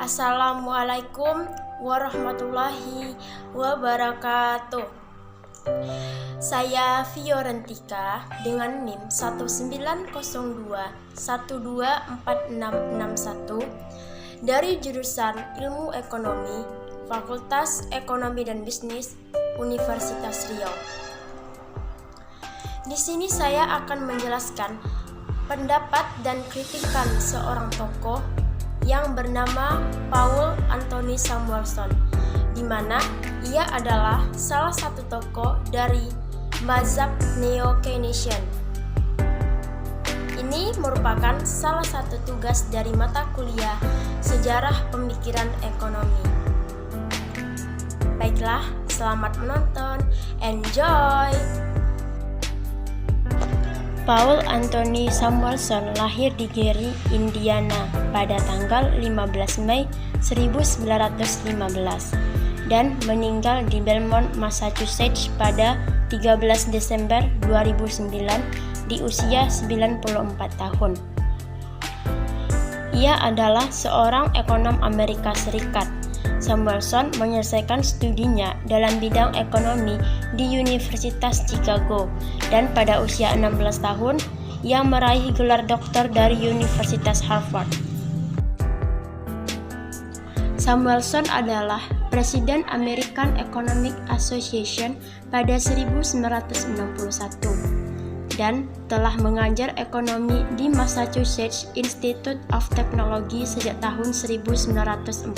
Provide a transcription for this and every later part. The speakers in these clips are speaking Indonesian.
Assalamualaikum warahmatullahi wabarakatuh. Saya Fiorentika dengan NIM 1902124661 dari jurusan Ilmu Ekonomi, Fakultas Ekonomi dan Bisnis, Universitas Riau. Di sini saya akan menjelaskan pendapat dan kritikan seorang tokoh yang bernama Paul Anthony Samuelson, di mana ia adalah salah satu tokoh dari mazhab Neo-Keynesian. Ini merupakan salah satu tugas dari mata kuliah Sejarah Pemikiran Ekonomi. Baiklah, selamat menonton. Enjoy! Paul Anthony Samuelson lahir di Gary, Indiana pada tanggal 15 Mei 1915 dan meninggal di Belmont, Massachusetts pada 13 Desember 2009 di usia 94 tahun. Ia adalah seorang ekonom Amerika Serikat. Samuelson menyelesaikan studinya dalam bidang ekonomi di Universitas Chicago dan pada usia 16 tahun ia meraih gelar doktor dari Universitas Harvard. Samuelson adalah Presiden American Economic Association pada 1961 dan telah mengajar ekonomi di Massachusetts Institute of Technology sejak tahun 1940.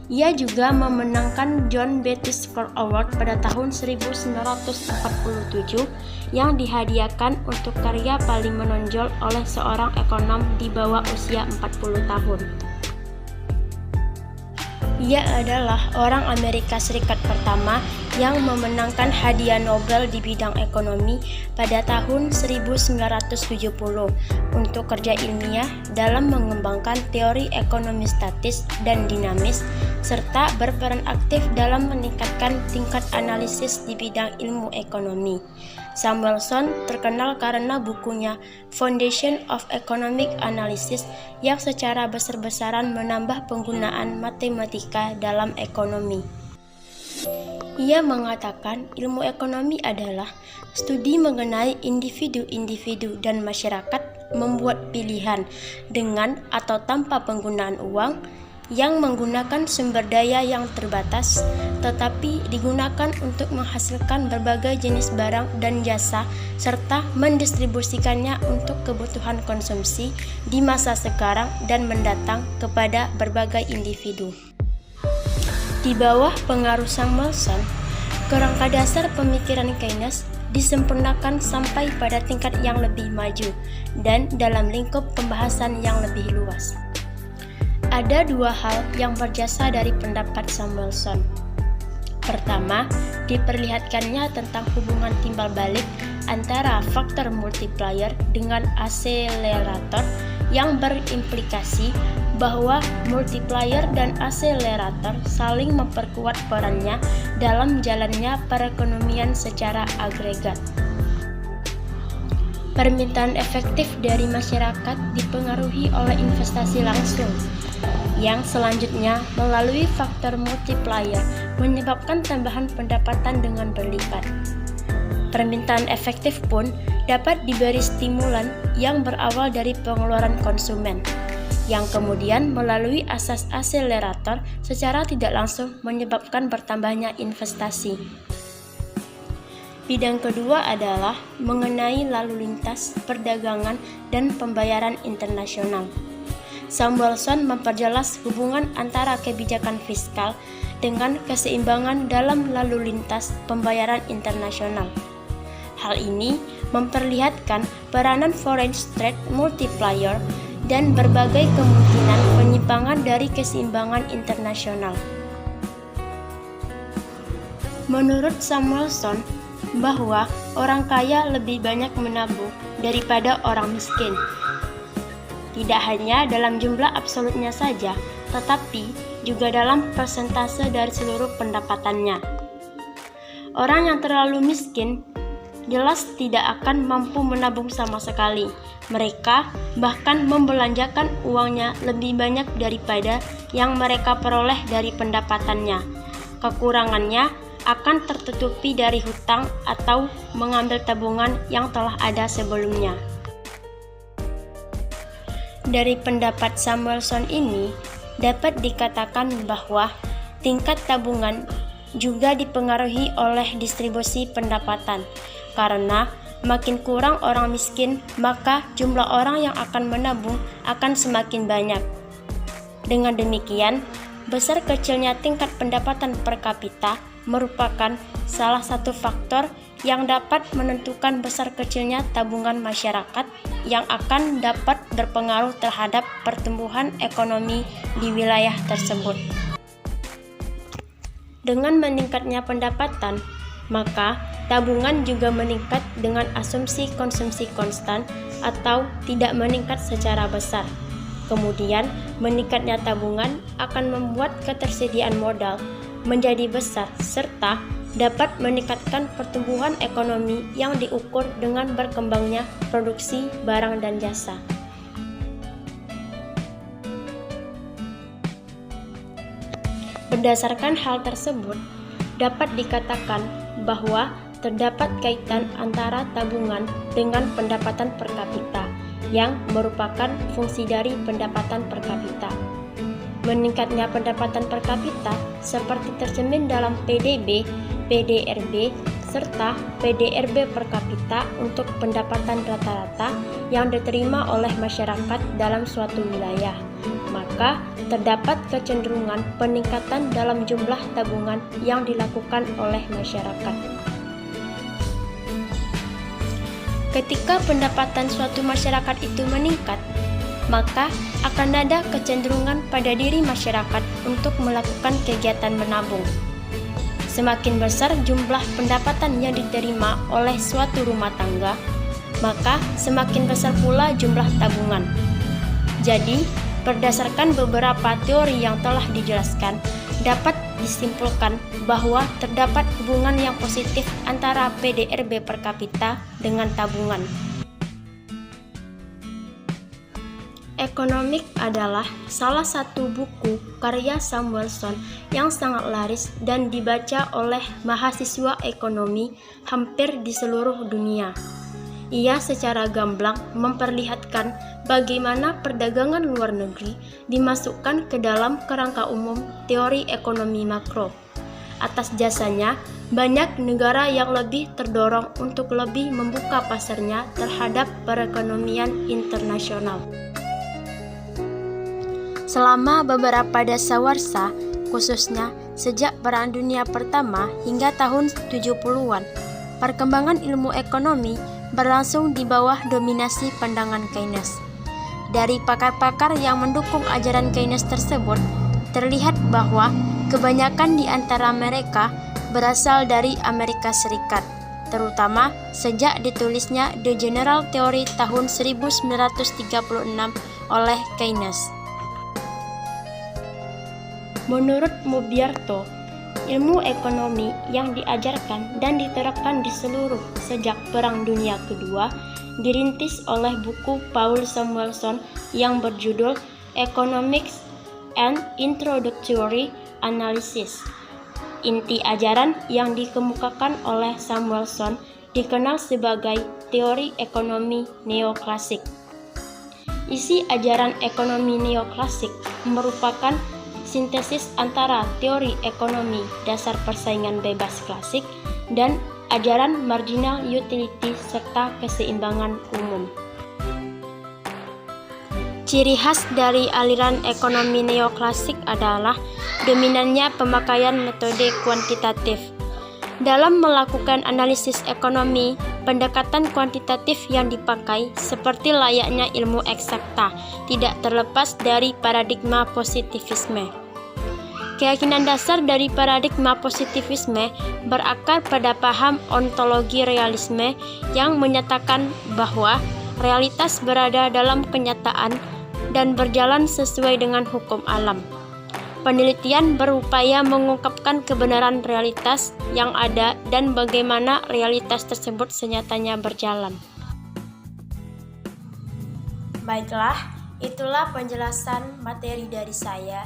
Ia juga memenangkan John Bettis Score Award pada tahun 1947 yang dihadiahkan untuk karya paling menonjol oleh seorang ekonom di bawah usia 40 tahun. Ia adalah orang Amerika Serikat pertama yang memenangkan hadiah Nobel di bidang ekonomi pada tahun 1970 untuk kerja ilmiah dalam mengembangkan teori ekonomi statis dan dinamis serta berperan aktif dalam meningkatkan tingkat analisis di bidang ilmu ekonomi. Samuelson terkenal karena bukunya Foundation of Economic Analysis yang secara besar-besaran menambah penggunaan matematika dalam ekonomi. Ia mengatakan ilmu ekonomi adalah studi mengenai individu-individu dan masyarakat membuat pilihan dengan atau tanpa penggunaan uang yang menggunakan sumber daya yang terbatas tetapi digunakan untuk menghasilkan berbagai jenis barang dan jasa serta mendistribusikannya untuk kebutuhan konsumsi di masa sekarang dan mendatang kepada berbagai individu. Di bawah pengaruh Samuelson, kerangka dasar pemikiran Keynes disempurnakan sampai pada tingkat yang lebih maju dan dalam lingkup pembahasan yang lebih luas. Ada dua hal yang berjasa dari pendapat Samuelson. Pertama, diperlihatkannya tentang hubungan timbal balik antara faktor multiplier dengan akselerator yang berimplikasi bahwa multiplier dan akselerator saling memperkuat perannya dalam jalannya perekonomian secara agregat. Permintaan efektif dari masyarakat dipengaruhi oleh investasi langsung, yang selanjutnya melalui faktor multiplier menyebabkan tambahan pendapatan dengan berlipat. Permintaan efektif pun dapat diberi stimulan yang berawal dari pengeluaran konsumen, yang kemudian melalui asas akselerator secara tidak langsung menyebabkan bertambahnya investasi. Bidang kedua adalah mengenai lalu lintas, perdagangan, dan pembayaran internasional. Samuelson memperjelas hubungan antara kebijakan fiskal dengan keseimbangan dalam lalu lintas pembayaran internasional. Hal ini memperlihatkan peranan foreign trade multiplier dan berbagai kemungkinan penyimpangan dari keseimbangan internasional. Menurut Samuelson, bahwa orang kaya lebih banyak menabung daripada orang miskin. Tidak hanya dalam jumlah absolutnya saja, tetapi juga dalam persentase dari seluruh pendapatannya. Orang yang terlalu miskin jelas tidak akan mampu menabung sama sekali. Mereka bahkan membelanjakan uangnya lebih banyak daripada yang mereka peroleh dari pendapatannya. Kekurangannya akan tertutupi dari hutang atau mengambil tabungan yang telah ada sebelumnya. Dari pendapat Samuelson ini, dapat dikatakan bahwa tingkat tabungan juga dipengaruhi oleh distribusi pendapatan, karena makin kurang orang miskin, maka jumlah orang yang akan menabung akan semakin banyak. Dengan demikian, besar kecilnya tingkat pendapatan per kapita merupakan salah satu faktor yang dapat menentukan besar kecilnya tabungan masyarakat yang akan dapat berpengaruh terhadap pertumbuhan ekonomi di wilayah tersebut. Dengan meningkatnya pendapatan, maka tabungan juga meningkat dengan asumsi konsumsi konstan atau tidak meningkat secara besar. Kemudian, meningkatnya tabungan akan membuat ketersediaan modal menjadi besar serta dapat meningkatkan pertumbuhan ekonomi yang diukur dengan berkembangnya produksi barang dan jasa. Berdasarkan hal tersebut, dapat dikatakan bahwa terdapat kaitan antara tabungan dengan pendapatan per kapita, yang merupakan fungsi dari pendapatan per kapita. Meningkatnya pendapatan per kapita seperti tercermin dalam PDB, PDRB, serta PDRB per kapita untuk pendapatan rata-rata yang diterima oleh masyarakat dalam suatu wilayah. Maka terdapat kecenderungan peningkatan dalam jumlah tabungan yang dilakukan oleh masyarakat. Ketika pendapatan suatu masyarakat itu meningkat, maka akan ada kecenderungan pada diri masyarakat untuk melakukan kegiatan menabung. Semakin besar jumlah pendapatan yang diterima oleh suatu rumah tangga, maka semakin besar pula jumlah tabungan. Jadi, berdasarkan beberapa teori yang telah dijelaskan, dapat disimpulkan bahwa terdapat hubungan yang positif antara PDRB per kapita dengan tabungan. Economic adalah salah satu buku karya Samuelson yang sangat laris dan dibaca oleh mahasiswa ekonomi hampir di seluruh dunia. Ia secara gamblang memperlihatkan bagaimana perdagangan luar negeri dimasukkan ke dalam kerangka umum teori ekonomi makro. Atas jasanya, banyak negara yang lebih terdorong untuk lebih membuka pasarnya terhadap perekonomian internasional. Selama beberapa dasawarsa, khususnya sejak Perang Dunia Pertama hingga tahun 70-an, perkembangan ilmu ekonomi berlangsung di bawah dominasi pandangan Keynes. Dari pakar-pakar yang mendukung ajaran Keynes tersebut, terlihat bahwa kebanyakan di antara mereka berasal dari Amerika Serikat, terutama sejak ditulisnya The General Theory tahun 1936 oleh Keynes. Menurut Mubyarto, ilmu ekonomi yang diajarkan dan diterapkan di seluruh sejak Perang Dunia Kedua dirintis oleh buku Paul Samuelson yang berjudul Economics and Introductory Analysis. Inti ajaran yang dikemukakan oleh Samuelson dikenal sebagai teori ekonomi neoklasik. Isi ajaran ekonomi neoklasik merupakan sintesis antara teori ekonomi dasar persaingan bebas klasik dan ajaran marginal utility serta keseimbangan umum. Ciri khas dari aliran ekonomi neoklasik adalah dominannya pemakaian metode kuantitatif. Dalam melakukan analisis ekonomi, pendekatan kuantitatif yang dipakai seperti layaknya ilmu eksakta, tidak terlepas dari paradigma positivisme. Keyakinan dasar dari paradigma positivisme berakar pada paham ontologi realisme yang menyatakan bahwa realitas berada dalam kenyataan dan berjalan sesuai dengan hukum alam. Penelitian berupaya mengungkapkan kebenaran realitas yang ada dan bagaimana realitas tersebut senyatanya berjalan. Baiklah, itulah penjelasan materi dari saya.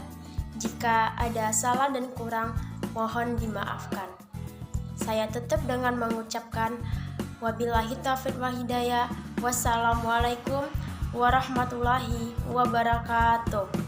Jika ada salah dan kurang, mohon dimaafkan. Saya tutup dengan mengucapkan wabillahi taufiq wal hidayah. Wassalamualaikum warahmatullahi wabarakatuh.